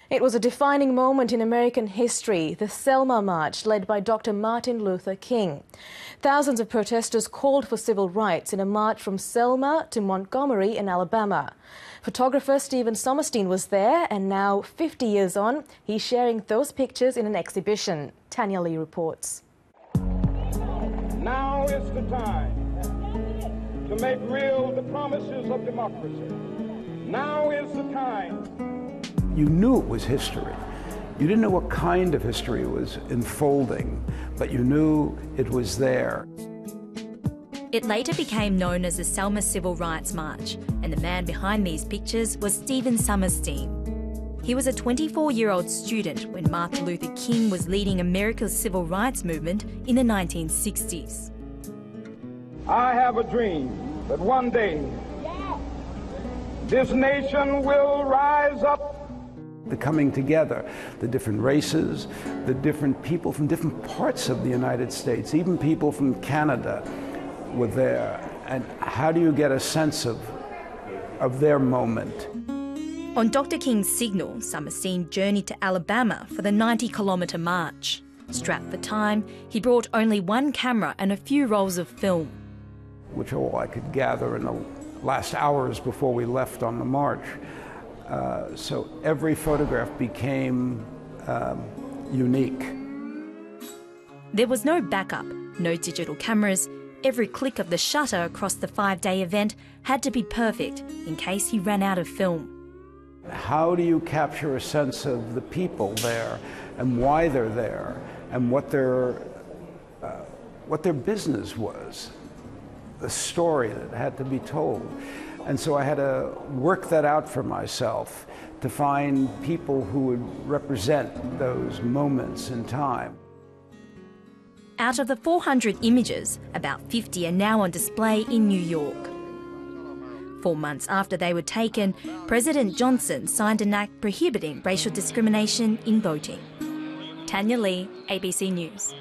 It was a defining moment in American history, the Selma March, led by Dr. Martin Luther King. Thousands of protesters called for civil rights in a march from Selma to Montgomery in Alabama. Photographer Stephen Sommerstein was there, and now, 50 years on, he's sharing those pictures in an exhibition. Tanya Lee reports. Now is the time to make real the promises of democracy. Now is the time. You knew it was history. You didn't know what kind of history was unfolding, but you knew it was there. It later became known as the Selma Civil Rights March, and the man behind these pictures was Stephen Sommerstein. He was a 24-year-old student when Martin Luther King was leading America's civil rights movement in the 1960s. I have a dream that one day this nation will rise up. The coming together, the different races, the different people from different parts of the United States, even people from Canada were there. And how do you get a sense of their moment? On Dr. King's signal, Sommerstein journeyed to Alabama for the 90-kilometre march. Strapped for time, he brought only one camera and a few rolls of film, which all I could gather in the last hours before we left on the march. So every photograph became unique. There was no backup, no digital cameras. Every click of the shutter across the 5-day event had to be perfect in case he ran out of film. How do you capture a sense of the people there and why they're there and what their business was, the story that had to be told? And so I had to work that out for myself to find people who would represent those moments in time. Out of the 400 images, about 50 are now on display in New York. 4 months after they were taken, President Johnson signed an act prohibiting racial discrimination in voting. Tanya Lee, ABC News.